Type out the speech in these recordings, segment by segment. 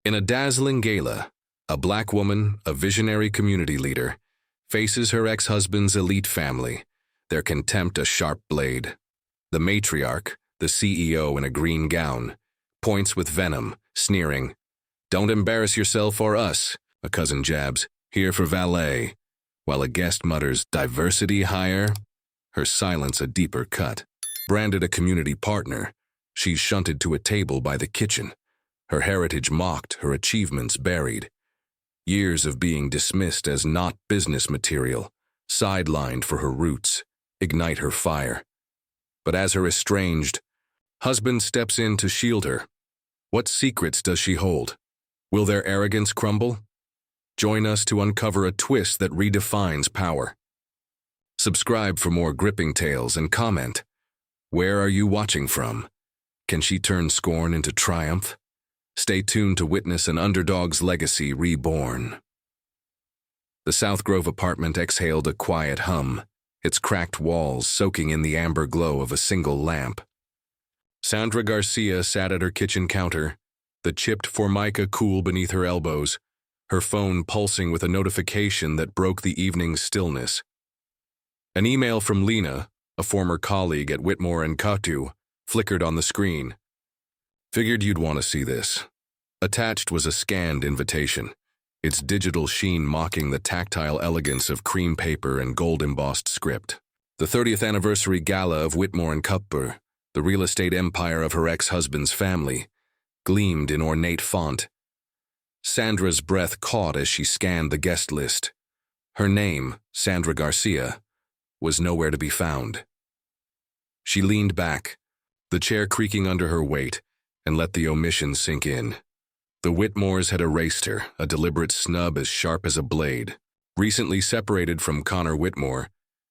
In a dazzling gala, a black woman, a visionary community leader, faces her ex-husband's elite family, their contempt a sharp blade. The matriarch, the CEO in a green gown, points with venom, sneering. "Don't embarrass yourself or us," a cousin jabs, "here for valet," while a guest mutters, "Diversity hire?" Her silence a deeper cut. Branded a community partner, she's shunted to a table by the kitchen. Her heritage mocked, her achievements buried. Years of being dismissed as not business material, sidelined for her roots, ignite her fire. But as her estranged husband steps in to shield her, what secrets does she hold? Will their arrogance crumble? Join us to uncover a twist that redefines power. Subscribe for more gripping tales and comment. Where are you watching from? Can she turn scorn into triumph? Stay tuned to witness an underdog's legacy reborn. The South Grove apartment exhaled a quiet hum, its cracked walls soaking in the amber glow of a single lamp. Sandra Garcia sat at her kitchen counter, the chipped formica cool beneath her elbows, her phone pulsing with a notification that broke the evening's stillness. An email from Lena, a former colleague at Whitmore & Cottu, flickered on the screen. "Figured you'd want to see this." Attached was a scanned invitation, its digital sheen mocking the tactile elegance of cream paper and gold-embossed script. The 30th anniversary gala of Whitmore & Cottu, the real estate empire of her ex-husband's family, gleamed in ornate font. Sandra's breath caught as she scanned the guest list. Her name, Sandra Garcia, was nowhere to be found. She leaned back, the chair creaking under her weight, and let the omission sink in. The Whitmores had erased her, a deliberate snub as sharp as a blade. Recently separated from Connor Whitmore,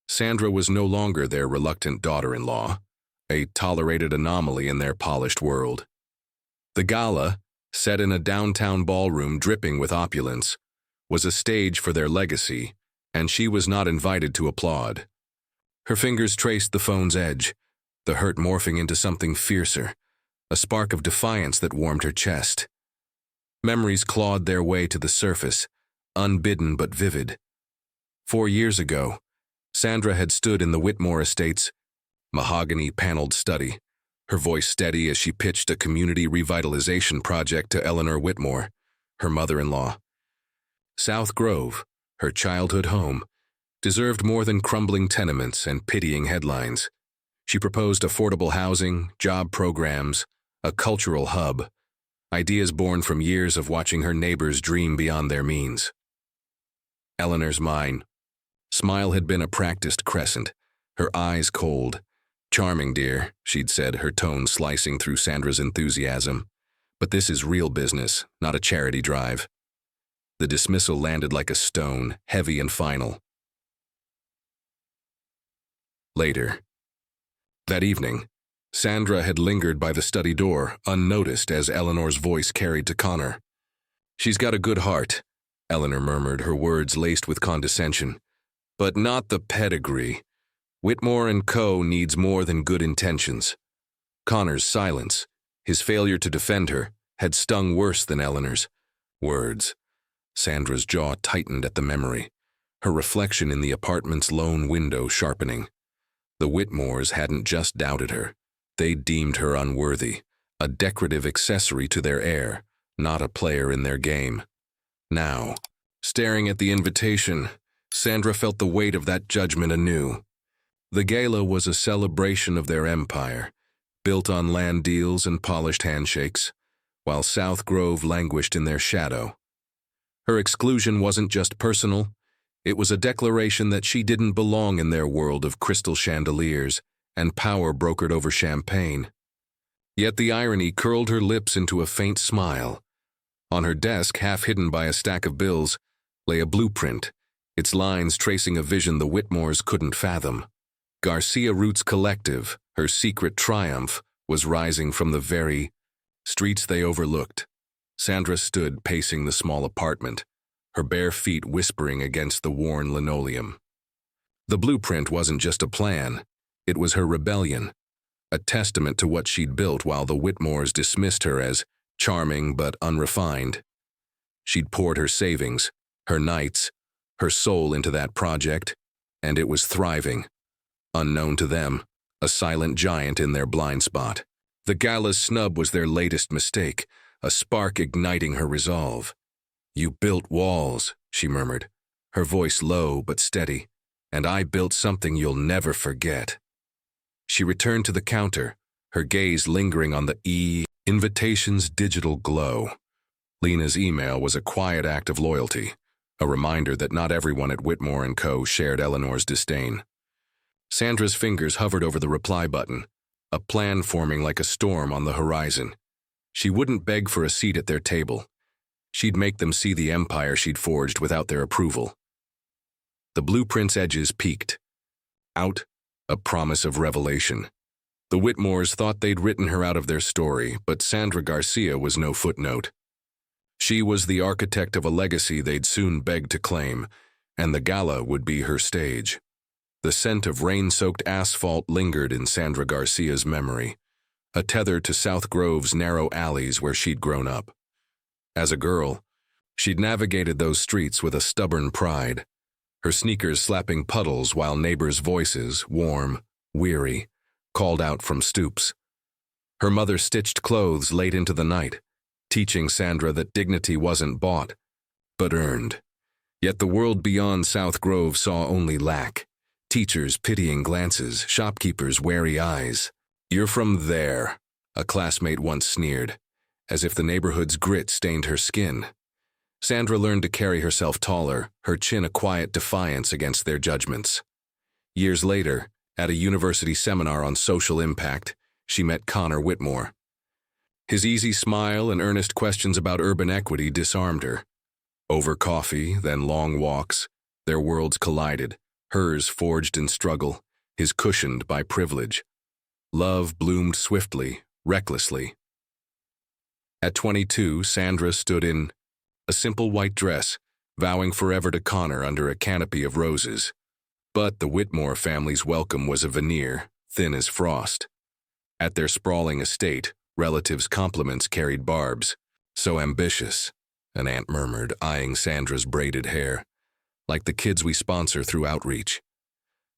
Sandra was no longer their reluctant daughter-in-law, a tolerated anomaly in their polished world. The gala, set in a downtown ballroom dripping with opulence, was a stage for their legacy, and she was not invited to applaud. Her fingers traced the phone's edge, the hurt morphing into something fiercer, a spark of defiance that warmed her chest. Memories clawed their way to the surface, unbidden but vivid. 4 years ago, Sandra had stood in the Whitmore estate's mahogany-paneled study, her voice steady as she pitched a community revitalization project to Eleanor Whitmore, her mother-in-law. South Grove, her childhood home, deserved more than crumbling tenements and pitying headlines. She proposed affordable housing, job programs, a cultural hub, ideas born from years of watching her neighbors dream beyond their means. Eleanor's smile had been a practiced crescent, her eyes cold. "Charming, dear," she'd said, her tone slicing through Sandra's enthusiasm. "But this is real business, not a charity drive." The dismissal landed like a stone, heavy and final. Later. That evening, Sandra had lingered by the study door, unnoticed as Eleanor's voice carried to Connor. "She's got a good heart," Eleanor murmured, her words laced with condescension. "But not the pedigree. Whitmore & Co. needs more than good intentions." Connor's silence, his failure to defend her, had stung worse than Eleanor's words. Sandra's jaw tightened at the memory, her reflection in the apartment's lone window sharpening. The Whitmores hadn't just doubted her. They deemed her unworthy, a decorative accessory to their heir, not a player in their game. Now, staring at the invitation, Sandra felt the weight of that judgment anew. The gala was a celebration of their empire, built on land deals and polished handshakes, while South Grove languished in their shadow. Her exclusion wasn't just personal, it was a declaration that she didn't belong in their world of crystal chandeliers and power brokered over champagne. Yet the irony curled her lips into a faint smile. On her desk, half hidden by a stack of bills, lay a blueprint, its lines tracing a vision the Whitmores couldn't fathom. Garcia Roots Collective, her secret triumph, was rising from the very streets they overlooked. Sandra stood pacing the small apartment, her bare feet whispering against the worn linoleum. The blueprint wasn't just a plan, it was her rebellion, a testament to what she'd built while the Whitmores dismissed her as charming but unrefined. She'd poured her savings, her nights, her soul into that project, and it was thriving. Unknown to them, a silent giant in their blind spot. The Gala's snub was their latest mistake, a spark igniting her resolve. "You built walls," she murmured, her voice low but steady, "and I built something you'll never forget." She returned to the counter, her gaze lingering on the invitation's digital glow. Lena's email was a quiet act of loyalty, a reminder that not everyone at Whitmore & Co. shared Eleanor's disdain. Sandra's fingers hovered over the reply button, a plan forming like a storm on the horizon. She wouldn't beg for a seat at their table. She'd make them see the empire she'd forged without their approval. The blueprint's edges peaked. Out, a promise of revelation. The Whitmores thought they'd written her out of their story, but Sandra Garcia was no footnote. She was the architect of a legacy they'd soon beg to claim, and the Gala would be her stage. The scent of rain-soaked asphalt lingered in Sandra Garcia's memory, a tether to South Grove's narrow alleys where she'd grown up. As a girl, she'd navigated those streets with a stubborn pride, her sneakers slapping puddles while neighbors' voices, warm, weary, called out from stoops. Her mother stitched clothes late into the night, teaching Sandra that dignity wasn't bought, but earned. Yet the world beyond South Grove saw only lack. Teachers' pitying glances, shopkeepers' wary eyes. "You're from there," a classmate once sneered, as if the neighborhood's grit stained her skin. Sandra learned to carry herself taller, her chin a quiet defiance against their judgments. Years later, at a university seminar on social impact, she met Connor Whitmore. His easy smile and earnest questions about urban equity disarmed her. Over coffee, then long walks, their worlds collided, hers forged in struggle, his cushioned by privilege. Love bloomed swiftly, recklessly. At 22, Sandra stood in a simple white dress, vowing forever to Connor under a canopy of roses. But the Whitmore family's welcome was a veneer, thin as frost. At their sprawling estate, relatives' compliments carried barbs. "So ambitious," an aunt murmured, eyeing Sandra's braided hair, "like the kids we sponsor through outreach."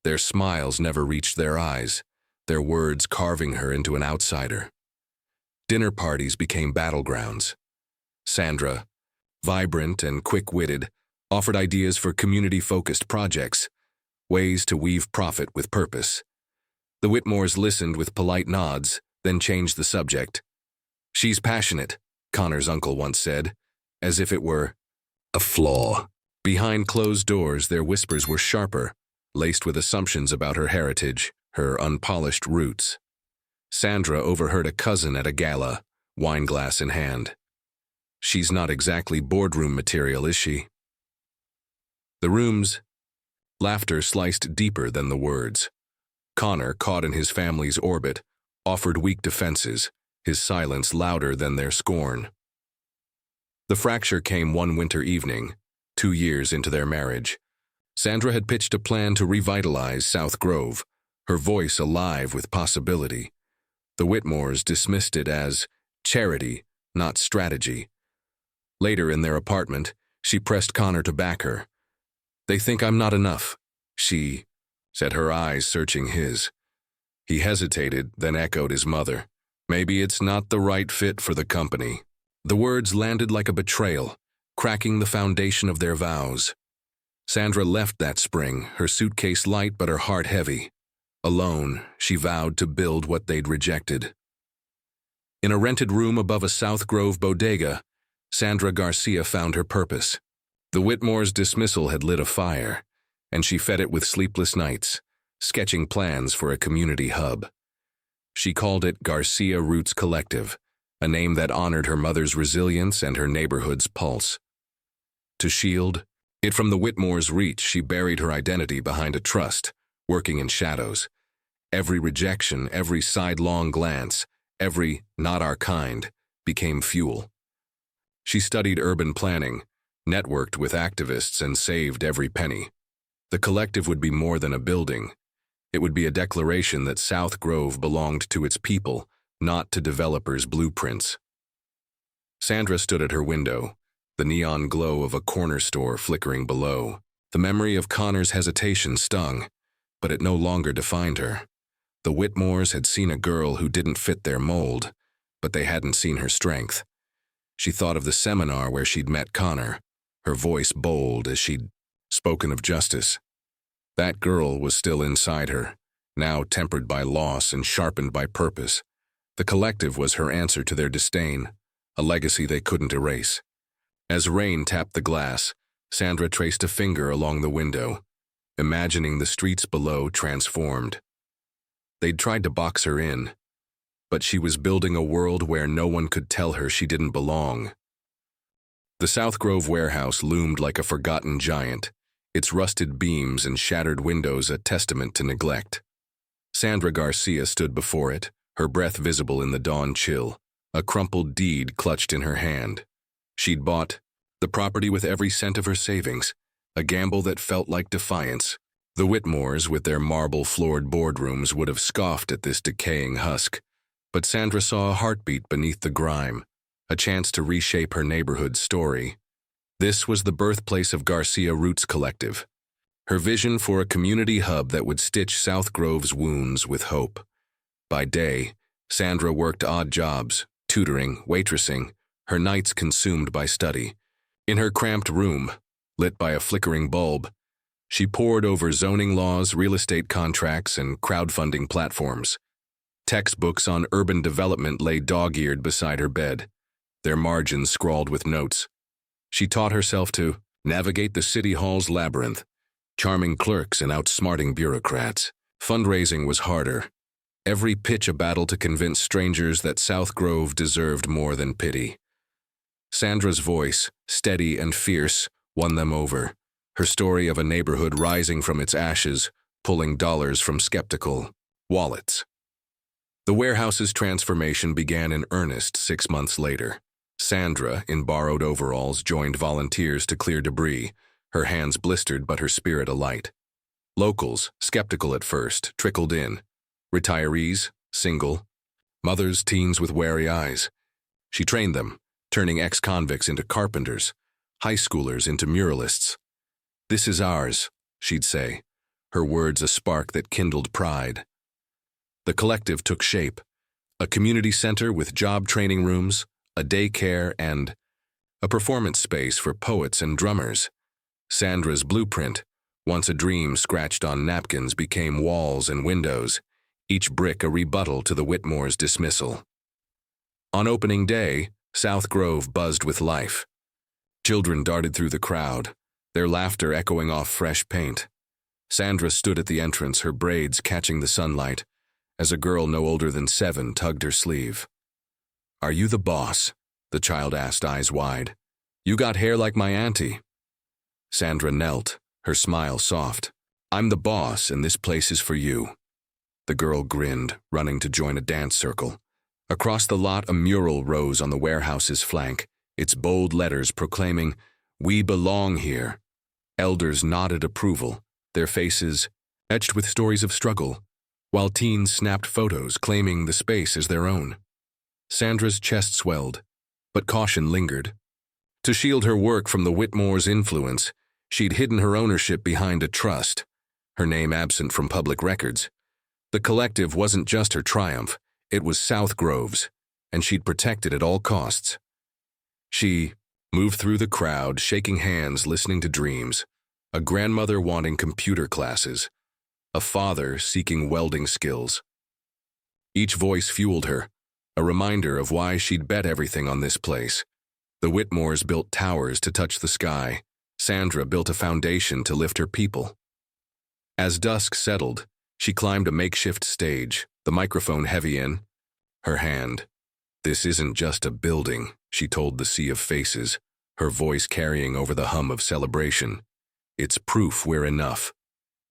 Their smiles never reached their eyes, their words carving her into an outsider. Dinner parties became battlegrounds. Sandra, vibrant and quick-witted, offered ideas for community-focused projects, ways to weave profit with purpose. The Whitmores listened with polite nods, then changed the subject. "She's passionate," Connor's uncle once said, as if it were a flaw. Behind closed doors, their whispers were sharper, laced with assumptions about her heritage, her unpolished roots. Sandra overheard a cousin at a gala, wineglass in hand. "She's not exactly boardroom material, is she?" The room's laughter sliced deeper than the words. Connor, caught in his family's orbit, offered weak defenses, his silence louder than their scorn. The fracture came one winter evening, 2 years into their marriage. Sandra had pitched a plan to revitalize South Grove, her voice alive with possibility. The Whitmores dismissed it as charity, not strategy. Later in their apartment, she pressed Connor to back her. "They think I'm not enough," she said, her eyes searching his. He hesitated, then echoed his mother. "Maybe it's not the right fit for the company." The words landed like a betrayal, cracking the foundation of their vows. Sandra left that spring, her suitcase light but her heart heavy. Alone, she vowed to build what they'd rejected. In a rented room above a South Grove bodega, Sandra Garcia found her purpose. The Whitmores' dismissal had lit a fire, and she fed it with sleepless nights, sketching plans for a community hub. She called it Garcia Roots Collective, a name that honored her mother's resilience and her neighborhood's pulse. To shield it from the Whitmores' reach, she buried her identity behind a trust, working in shadows. Every rejection, every sidelong glance, every "not our kind" became fuel. She studied urban planning, networked with activists, and saved every penny. The collective would be more than a building. It would be a declaration that South Grove belonged to its people, not to developers' blueprints. Sandra stood at her window, the neon glow of a corner store flickering below. The memory of Connor's hesitation stung, but it no longer defined her. The Whitmores had seen a girl who didn't fit their mold, but they hadn't seen her strength. She thought of the seminar where she'd met Connor, her voice bold as she'd spoken of justice. That girl was still inside her, now tempered by loss and sharpened by purpose. The collective was her answer to their disdain, a legacy they couldn't erase. As rain tapped the glass, Sandra traced a finger along the window, imagining the streets below transformed. They'd tried to box her in, but she was building a world where no one could tell her she didn't belong. The South Grove warehouse loomed like a forgotten giant, its rusted beams and shattered windows a testament to neglect. Sandra Garcia stood before it, her breath visible in the dawn chill, a crumpled deed clutched in her hand. She'd bought the property with every cent of her savings, a gamble that felt like defiance. The Whitmores, with their marble-floored boardrooms, would have scoffed at this decaying husk, but Sandra saw a heartbeat beneath the grime, a chance to reshape her neighborhood's story. This was the birthplace of Garcia Roots Collective, her vision for a community hub that would stitch South Grove's wounds with hope. By day, Sandra worked odd jobs, tutoring, waitressing, her nights consumed by study. In her cramped room, lit by a flickering bulb, she pored over zoning laws, real estate contracts, and crowdfunding platforms. Textbooks on urban development lay dog-eared beside her bed, their margins scrawled with notes. She taught herself to navigate the city hall's labyrinth, charming clerks and outsmarting bureaucrats. Fundraising was harder. Every pitch a battle to convince strangers that South Grove deserved more than pity. Sandra's voice, steady and fierce, won them over. Her story of a neighborhood rising from its ashes, pulling dollars from skeptical wallets. The warehouse's transformation began in earnest 6 months later. Sandra, in borrowed overalls, joined volunteers to clear debris, her hands blistered but her spirit alight. Locals, skeptical at first, trickled in. Retirees, single, mothers, teens with wary eyes. She trained them, turning ex-convicts into carpenters, high schoolers into muralists. "This is ours," she'd say, her words a spark that kindled pride. The collective took shape, a community center with job training rooms, a daycare, and a performance space for poets and drummers. Sandra's blueprint, once a dream scratched on napkins, became walls and windows, each brick a rebuttal to the Whitmores' dismissal. On opening day, South Grove buzzed with life. Children darted through the crowd, their laughter echoing off fresh paint. Sandra stood at the entrance, her braids catching the sunlight, as a girl no older than 7 tugged her sleeve. "Are you the boss?" the child asked, eyes wide. "You got hair like my auntie." Sandra knelt, her smile soft. "I'm the boss, and this place is for you." The girl grinned, running to join a dance circle. Across the lot, a mural rose on the warehouse's flank, its bold letters proclaiming, "We belong here." Elders nodded approval, their faces etched with stories of struggle, while teens snapped photos claiming the space as their own. Sandra's chest swelled, but caution lingered. To shield her work from the Whitmores' influence, she'd hidden her ownership behind a trust, her name absent from public records. The collective wasn't just her triumph, it was South Grove's, and she'd protect it at all costs. She moved through the crowd, shaking hands, listening to dreams, a grandmother wanting computer classes, a father seeking welding skills. Each voice fueled her, a reminder of why she'd bet everything on this place. The Whitmores built towers to touch the sky. Sandra built a foundation to lift her people. As dusk settled, she climbed a makeshift stage, the microphone heavy in her hand. "This isn't just a building," she told the sea of faces, her voice carrying over the hum of celebration. "It's proof we're enough."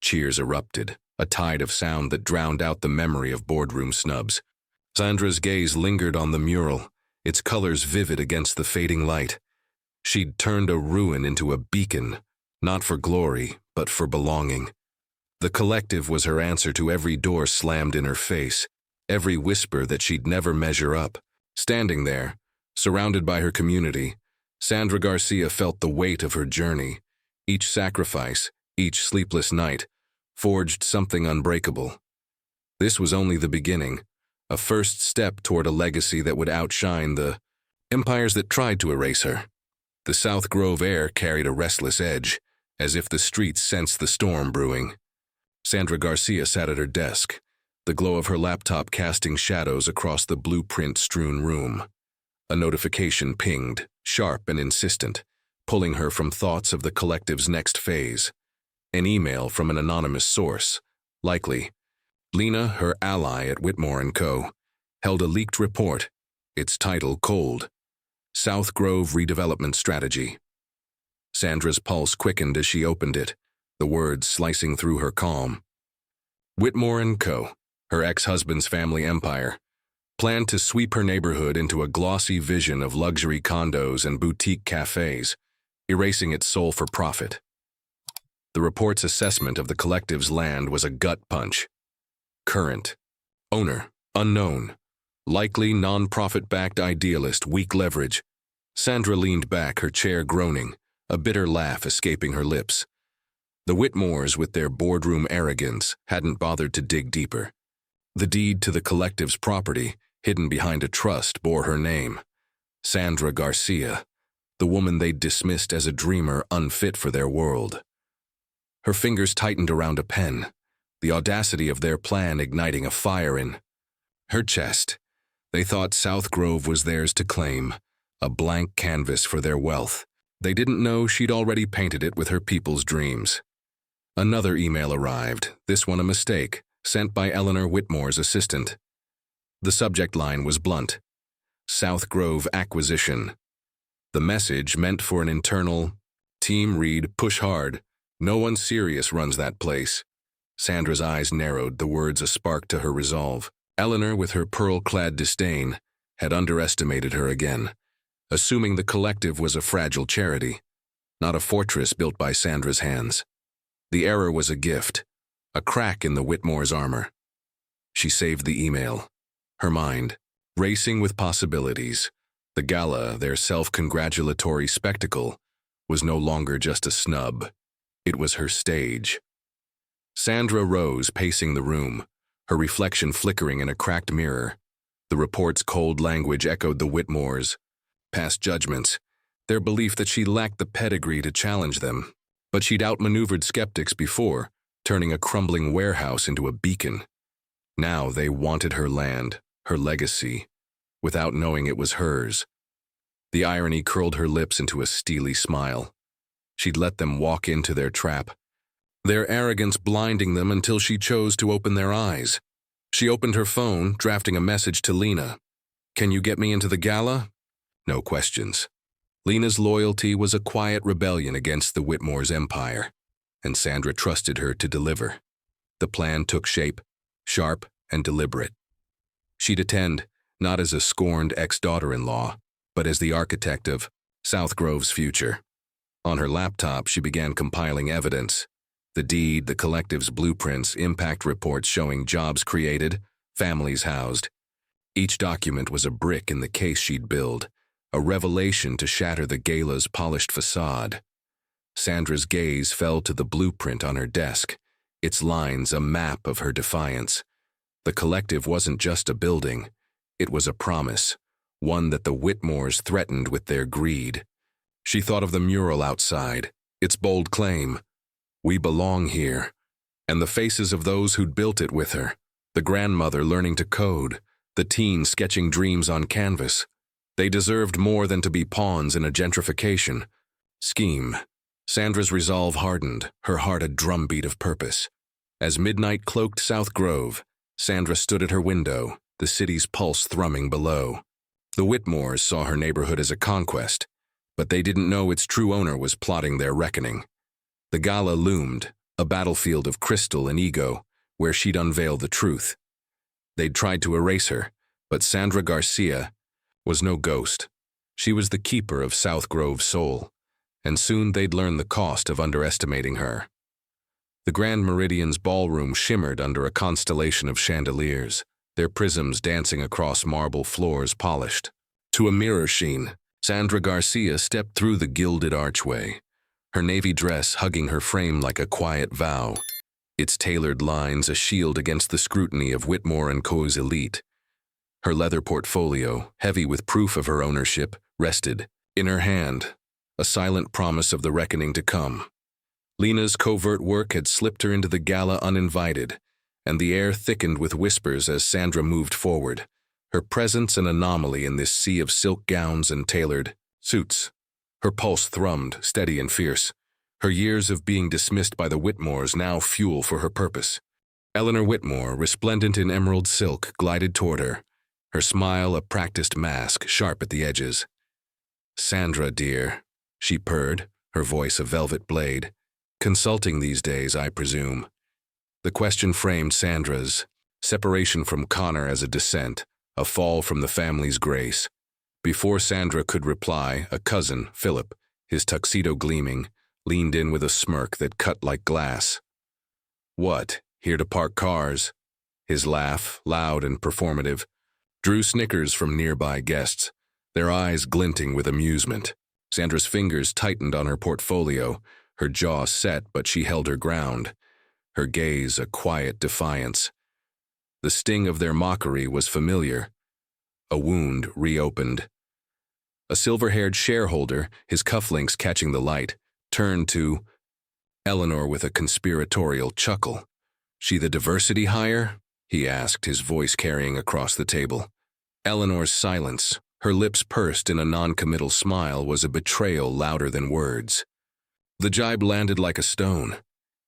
Cheers erupted, a tide of sound that drowned out the memory of boardroom snubs. Sandra's gaze lingered on the mural, its colors vivid against the fading light. She'd turned a ruin into a beacon, not for glory, but for belonging. The collective was her answer to every door slammed in her face, every whisper that she'd never measure up. Standing there, Surrounded by her community, Sandra Garcia felt the weight of her journey. Each sacrifice, each sleepless night, forged something unbreakable. This was only the beginning, a first step toward a legacy that would outshine the empires that tried to erase her. The South Grove air carried a restless edge, as if the streets sensed the storm brewing. Sandra Garcia sat at her desk, the glow of her laptop casting shadows across the blueprint-strewn room. A notification pinged, sharp and insistent, pulling her from thoughts of the collective's next phase. An email from an anonymous source, likely. Lena, her ally at Whitmore & Co., held a leaked report, its title cold. South Grove Redevelopment Strategy. Sandra's pulse quickened as she opened it, the words slicing through her calm. Whitmore & Co., her ex-husband's family empire, planned to sweep her neighborhood into a glossy vision of luxury condos and boutique cafes, erasing its soul for profit. The report's assessment of the collective's land was a gut punch. Current. Owner, unknown. Likely non-profit-backed idealist, weak leverage. Sandra leaned back, her chair groaning, a bitter laugh escaping her lips. The Whitmores, with their boardroom arrogance, hadn't bothered to dig deeper. The deed to the collective's property, hidden behind a trust, bore her name. Sandra Garcia, the woman they'd dismissed as a dreamer unfit for their world. Her fingers tightened around a pen, the audacity of their plan igniting a fire in her chest. They thought South Grove was theirs to claim, a blank canvas for their wealth. They didn't know she'd already painted it with her people's dreams. Another email arrived, this one a mistake, sent by Eleanor Whitmore's assistant. The subject line was blunt. South Grove Acquisition. The message meant for an internal, team read, push hard. No one serious runs that place. Sandra's eyes narrowed, the words a spark to her resolve. Eleanor, with her pearl-clad disdain, had underestimated her again, assuming the collective was a fragile charity, not a fortress built by Sandra's hands. The error was a gift, a crack in the Whitmore's armor. She saved the email, her mind racing with possibilities. The Gala, their self-congratulatory spectacle, was no longer just a snub. It was her stage. Sandra rose, pacing the room, her reflection flickering in a cracked mirror. The report's cold language echoed the Whitmores' past judgments, their belief that she lacked the pedigree to challenge them. But she'd outmaneuvered skeptics before, turning a crumbling warehouse into a beacon. Now they wanted her land, her legacy, without knowing it was hers. The irony curled her lips into a steely smile. She'd let them walk into their trap, their arrogance blinding them until she chose to open their eyes. She opened her phone, drafting a message to Lena. "Can you get me into the Gala?" No questions. Lena's loyalty was a quiet rebellion against the Whitmore's empire, and Sandra trusted her to deliver. The plan took shape, sharp and deliberate. She'd attend, not as a scorned ex-daughter-in-law, but as the architect of South Grove's future. On her laptop, she began compiling evidence. The deed, the collective's blueprints, impact reports showing jobs created, families housed. Each document was a brick in the case she'd build, a revelation to shatter the Gala's polished facade. Sandra's gaze fell to the blueprint on her desk, its lines a map of her defiance. The collective wasn't just a building, it was a promise, one that the Whitmores threatened with their greed. She thought of the mural outside, its bold claim, "We belong here," and the faces of those who'd built it with her, the grandmother learning to code, the teen sketching dreams on canvas. They deserved more than to be pawns in a gentrification scheme. Sandra's resolve hardened, her heart a drumbeat of purpose. As midnight cloaked South Grove, Sandra stood at her window, the city's pulse thrumming below. The Whitmores saw her neighborhood as a conquest, but they didn't know its true owner was plotting their reckoning. The Gala loomed, a battlefield of crystal and ego, where she'd unveil the truth. They'd tried to erase her, but Sandra Garcia was no ghost. She was the keeper of South Grove's soul, and soon they'd learn the cost of underestimating her. The Grand Meridian's ballroom shimmered under a constellation of chandeliers, their prisms dancing across marble floors polished. To a mirror sheen, Sandra Garcia stepped through the gilded archway, her navy dress hugging her frame like a quiet vow, its tailored lines a shield against the scrutiny of Whitmore & Co.'s elite. Her leather portfolio, heavy with proof of her ownership, rested. In her hand, a silent promise of the reckoning to come. Lena's covert work had slipped her into the gala uninvited, and the air thickened with whispers as Sandra moved forward, her presence an anomaly in this sea of silk gowns and tailored suits. Her pulse thrummed, steady and fierce, her years of being dismissed by the Whitmores now fuel for her purpose. Eleanor Whitmore, resplendent in emerald silk, glided toward her, her smile a practiced mask, sharp at the edges. "Sandra, dear," she purred, her voice a velvet blade. "Consulting these days, I presume." The question framed Sandra's separation from Connor as a descent, a fall from the family's grace. Before Sandra could reply, a cousin, Philip, his tuxedo gleaming, leaned in with a smirk that cut like glass. "What, here to park cars?" His laugh, loud and performative, drew snickers from nearby guests, their eyes glinting with amusement. Sandra's fingers tightened on her portfolio, her jaw set, but she held her ground, her gaze a quiet defiance. The sting of their mockery was familiar. A wound reopened. A silver-haired shareholder, his cufflinks catching the light, turned to Eleanor with a conspiratorial chuckle. "She the diversity hire?" he asked, his voice carrying across the table. Eleanor's silence, her lips pursed in a non-committal smile, was a betrayal louder than words. The jibe landed like a stone,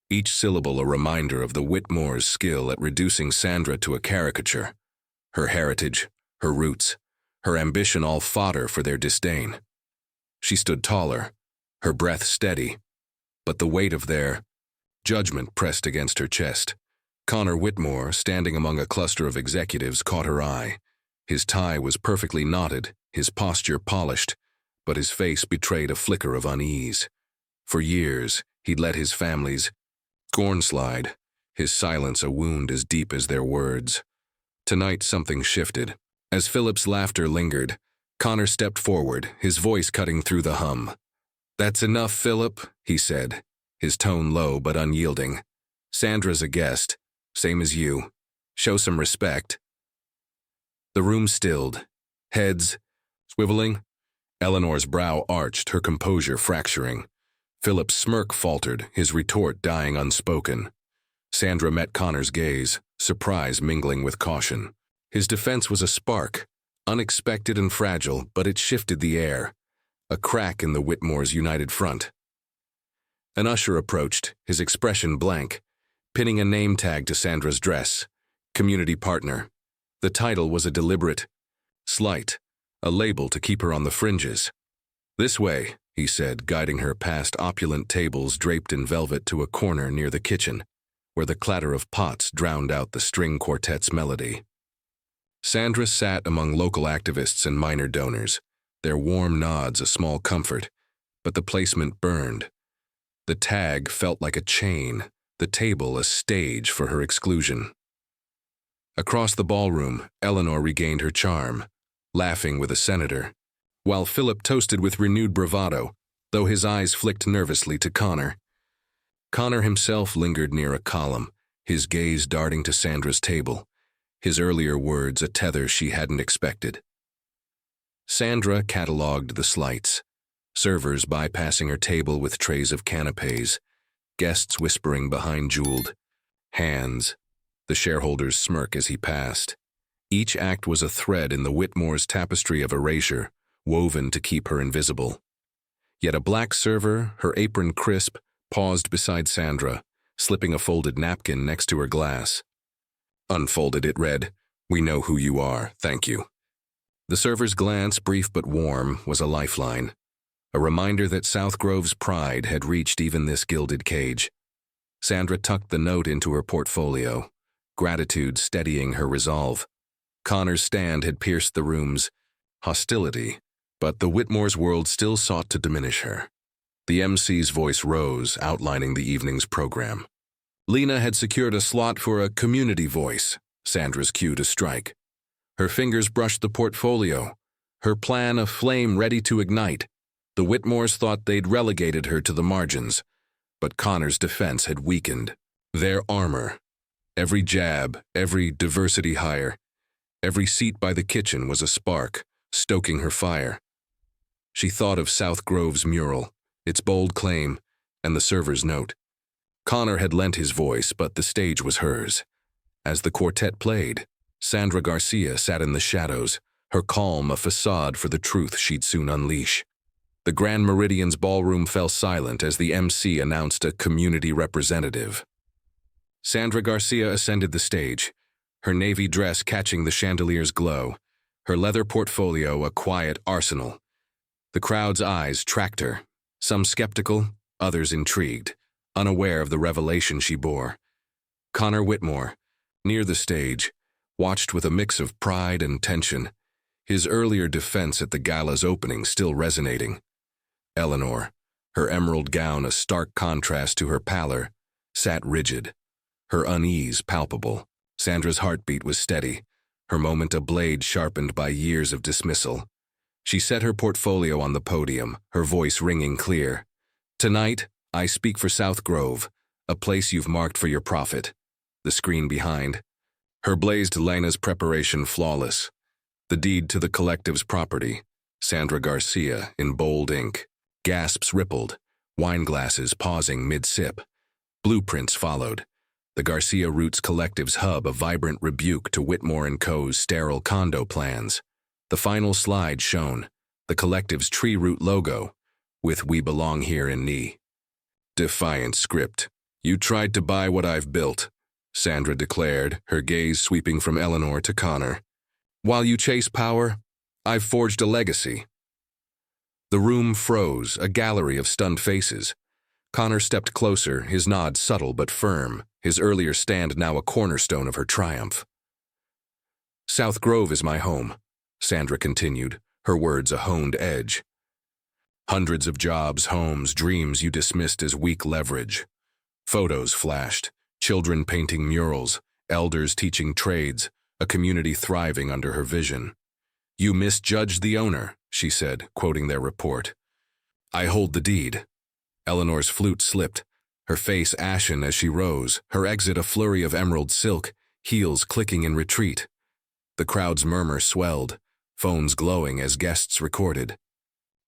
each syllable a reminder of the Whitmores' skill at reducing Sandra to a caricature. Her heritage, her roots, her ambition all fodder for their disdain. She stood taller, her breath steady, but the weight of their judgment pressed against her chest. Connor Whitmore, standing among a cluster of executives, caught her eye. His tie was perfectly knotted, his posture polished, but his face betrayed a flicker of unease. For years, he'd let his family's scorn slide, his silence a wound as deep as their words. Tonight something shifted. As Philip's laughter lingered, Connor stepped forward, his voice cutting through the hum. "That's enough, Philip," he said, his tone low but unyielding. "Sandra's a guest, same as you. Show some respect." The room stilled, heads swiveling. Eleanor's brow arched, her composure fracturing. Philip's smirk faltered, his retort dying unspoken. Sandra met Connor's gaze, surprise mingling with caution. His defense was a spark, unexpected and fragile, but it shifted the air, a crack in the Whitmores' united front. An usher approached, his expression blank, pinning a name tag to Sandra's dress, community partner. The title was a deliberate slight, a label to keep her on the fringes. "This way," he said, guiding her past opulent tables draped in velvet to a corner near the kitchen, where the clatter of pots drowned out the string quartet's melody. Sandra sat among local activists and minor donors, their warm nods a small comfort, but the placement burned. The tag felt like a chain, the table a stage for her exclusion. Across the ballroom, Eleanor regained her charm, laughing with a senator, while Philip toasted with renewed bravado, though his eyes flicked nervously to Connor. Connor himself lingered near a column, his gaze darting to Sandra's table, his earlier words a tether she hadn't expected. Sandra catalogued the slights, servers bypassing her table with trays of canapes, guests whispering behind jeweled hands, the shareholders smirk as he passed. Each act was a thread in the Whitmores' tapestry of erasure, woven to keep her invisible. Yet a black server, her apron crisp, paused beside Sandra, slipping a folded napkin next to her glass. Unfolded, it read, "We know who you are, thank you." The server's glance, brief but warm, was a lifeline, a reminder that South Grove's pride had reached even this gilded cage. Sandra tucked the note into her portfolio, gratitude steadying her resolve. Connor's stand had pierced the room's hostility, but the Whitmores' world still sought to diminish her. The MC's voice rose, outlining the evening's program. Lena had secured a slot for a community voice, Sandra's cue to strike. Her fingers brushed the portfolio, her plan a flame ready to ignite. The Whitmores thought they'd relegated her to the margins, but Connor's defense had weakened. Their armor, every jab, every diversity hire, every seat by the kitchen was a spark, stoking her fire. She thought of South Grove's mural, its bold claim, and the server's note. Connor had lent his voice, but the stage was hers. As the quartet played, Sandra Garcia sat in the shadows, her calm a facade for the truth she'd soon unleash. The Grand Meridian's ballroom fell silent as the MC announced a community representative. Sandra Garcia ascended the stage, her navy dress catching the chandelier's glow, her leather portfolio a quiet arsenal. The crowd's eyes tracked her, some skeptical, others intrigued, unaware of the revelation she bore. Connor Whitmore, near the stage, watched with a mix of pride and tension, his earlier defense at the gala's opening still resonating. Eleanor, her emerald gown a stark contrast to her pallor, sat rigid, her unease palpable. Sandra's heartbeat was steady, her moment a blade sharpened by years of dismissal. She set her portfolio on the podium, her voice ringing clear. "Tonight, I speak for South Grove, a place you've marked for your profit." The screen behind. Her blazed Lena's preparation flawless. The deed to the collective's property, Sandra Garcia in bold ink. Gasps rippled, wine glasses pausing mid-sip. Blueprints followed. The Garcia Roots Collective's hub a vibrant rebuke to Whitmore & Co.'s sterile condo plans. The final slide shown, the collective's tree root logo, with "We Belong Here" in knee. Defiant script. "You tried to buy what I've built," Sandra declared, her gaze sweeping from Eleanor to Connor. "While you chase power, I've forged a legacy." The room froze, a gallery of stunned faces. Connor stepped closer, his nod subtle but firm, his earlier stand now a cornerstone of her triumph. "South Grove is my home," Sandra continued, her words a honed edge. "Hundreds of jobs, homes, dreams you dismissed as weak leverage. Photos flashed, children painting murals, elders teaching trades, a community thriving under her vision. You misjudged the owner," she said, quoting their report. "I hold the deed." Eleanor's flute slipped, her face ashen as she rose, her exit a flurry of emerald silk, heels clicking in retreat. The crowd's murmur swelled, phones glowing as guests recorded.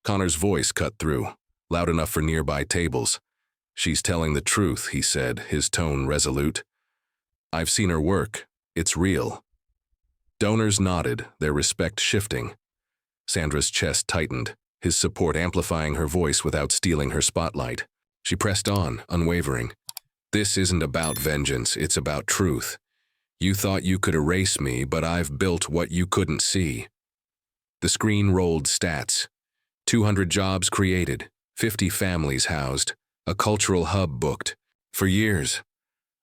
Connor's voice cut through, loud enough for nearby tables. "She's telling the truth," he said, his tone resolute. "I've seen her work. It's real." Donors nodded, their respect shifting. Sandra's chest tightened, his support amplifying her voice without stealing her spotlight. She pressed on, unwavering. "This isn't about vengeance, it's about truth. You thought you could erase me, but I've built what you couldn't see." The screen rolled stats. 200 jobs created, 50 families housed, a cultural hub booked. For years.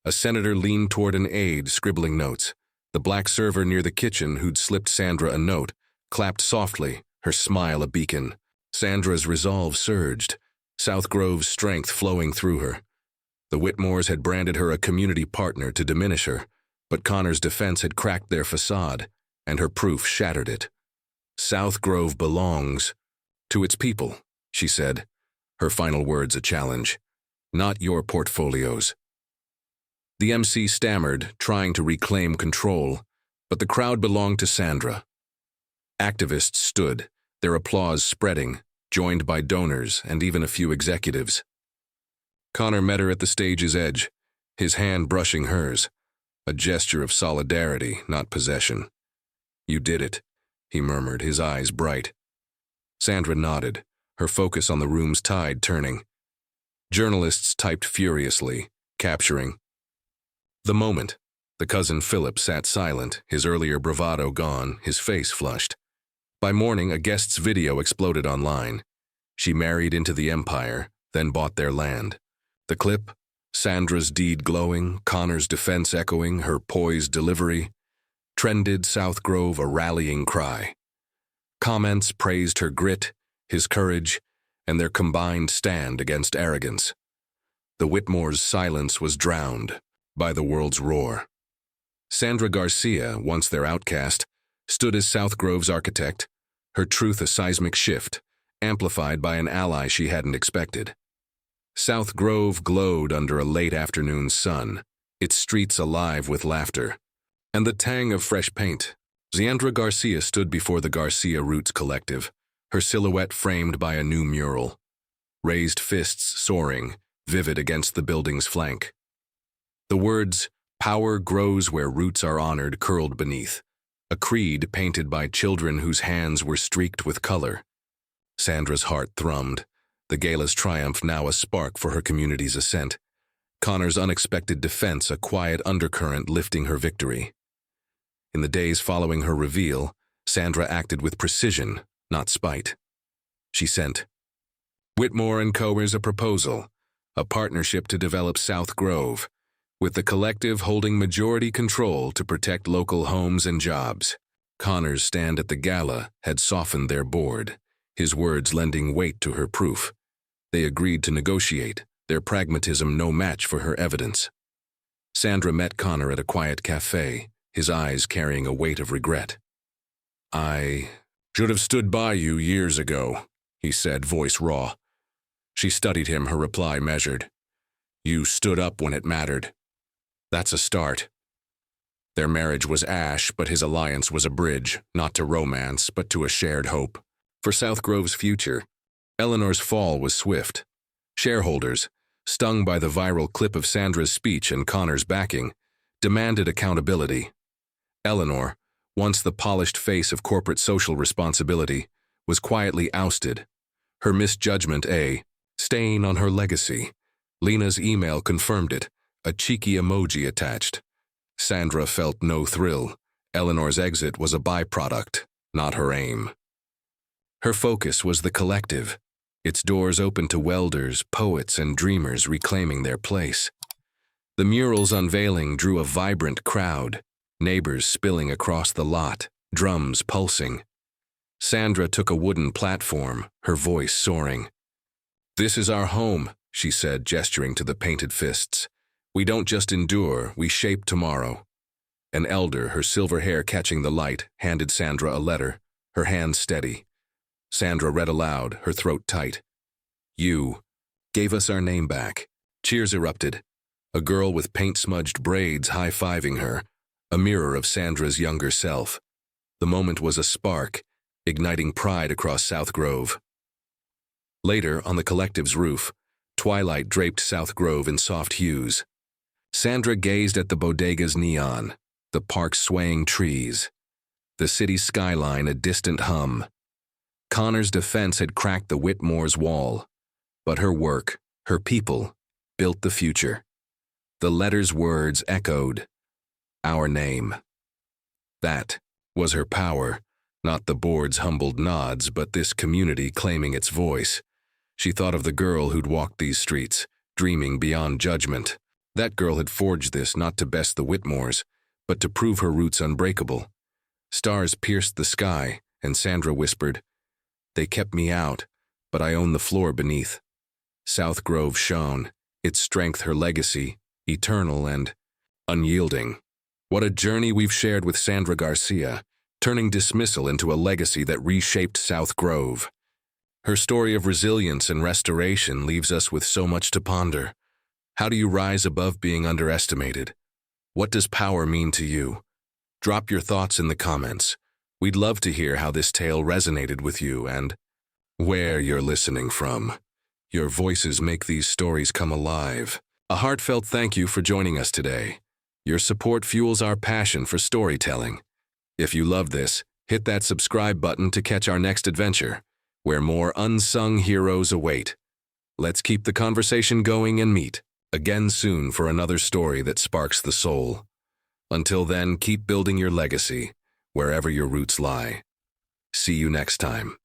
A senator leaned toward an aide, scribbling notes. The black server near the kitchen, who'd slipped Sandra a note, clapped softly, her smile a beacon. Sandra's resolve surged, South Grove's strength flowing through her. The Whitmores had branded her a community partner to diminish her, but Connor's defense had cracked their facade, and her proof shattered it. "South Grove belongs to its people," she said, her final words a challenge. "Not your portfolios." The MC stammered, trying to reclaim control, but the crowd belonged to Sandra. Activists stood, their applause spreading, joined by donors and even a few executives. Connor met her at the stage's edge, his hand brushing hers, a gesture of solidarity, not possession. "You did it," he murmured, his eyes bright. Sandra nodded, her focus on the room's tide turning. Journalists typed furiously, capturing the moment. The cousin Philip sat silent, his earlier bravado gone, his face flushed. By morning, a guest's video exploded online. She married into the empire, then bought their land. The clip, Sandra's deed glowing, Connor's defense echoing, her poised delivery, trended South Grove a rallying cry. Comments praised her grit, his courage, and their combined stand against arrogance. The Whitmores' silence was drowned by the world's roar. Sandra Garcia, once their outcast, stood as South Grove's architect, her truth a seismic shift, amplified by an ally she hadn't expected. South Grove glowed under a late afternoon sun, its streets alive with laughter and the tang of fresh paint. Sandra Garcia stood before the Garcia Roots Collective, her silhouette framed by a new mural, raised fists soaring, vivid against the building's flank. The words, "Power grows where roots are honored," curled beneath, a creed painted by children whose hands were streaked with color. Sandra's heart thrummed, the Gala's triumph now a spark for her community's ascent, Connor's unexpected defense a quiet undercurrent lifting her victory. In the days following her reveal, Sandra acted with precision, not spite. She sent Whitmore & Co.'s a proposal, a partnership to develop South Grove, with the collective holding majority control to protect local homes and jobs. Connor's stand at the Gala had softened their board, his words lending weight to her proof. They agreed to negotiate, their pragmatism no match for her evidence. Sandra met Connor at a quiet cafe, his eyes carrying a weight of regret. "I should have stood by you years ago," he said, voice raw. She studied him, her reply measured. "You stood up when it mattered. That's a start." Their marriage was ash, but his alliance was a bridge, not to romance, but to a shared hope. For South Grove's future, Eleanor's fall was swift. Shareholders, stung by the viral clip of Sandra's speech and Connor's backing, demanded accountability. Eleanor, once the polished face of corporate social responsibility, was quietly ousted, her misjudgment a stain on her legacy. Lena's email confirmed it, a cheeky emoji attached. Sandra felt no thrill. Eleanor's exit was a byproduct, not her aim. Her focus was the collective, its doors open to welders, poets, and dreamers reclaiming their place. The mural's unveiling drew a vibrant crowd, neighbors spilling across the lot, drums pulsing. Sandra took a wooden platform, her voice soaring. "This is our home," she said, gesturing to the painted fists. "We don't just endure, we shape tomorrow." An elder, her silver hair catching the light, handed Sandra a letter, her hands steady. Sandra read aloud, her throat tight. "You gave us our name back." Cheers erupted, a girl with paint-smudged braids high-fiving her, a mirror of Sandra's younger self. The moment was a spark, igniting pride across South Grove. Later, on the collective's roof, twilight draped South Grove in soft hues. Sandra gazed at the bodega's neon, the park's swaying trees, the city's skyline a distant hum. Connor's defense had cracked the Whitmore's wall, but her work, her people, built the future. The letter's words echoed, "Our name." That was her power, not the board's humbled nods, but this community claiming its voice. She thought of the girl who'd walked these streets, dreaming beyond judgment. That girl had forged this not to best the Whitmores, but to prove her roots unbreakable. Stars pierced the sky, and Sandra whispered, "They kept me out, but I own the floor beneath." South Grove shone, its strength her legacy, eternal and unyielding. What a journey we've shared with Sandra Garcia, turning dismissal into a legacy that reshaped South Grove. Her story of resilience and restoration leaves us with so much to ponder. How do you rise above being underestimated? What does power mean to you? Drop your thoughts in the comments. We'd love to hear how this tale resonated with you and where you're listening from. Your voices make these stories come alive. A heartfelt thank you for joining us today. Your support fuels our passion for storytelling. If you love this, hit that subscribe button to catch our next adventure, where more unsung heroes await. Let's keep the conversation going and meet again soon for another story that sparks the soul. Until then, keep building your legacy, wherever your roots lie. See you next time.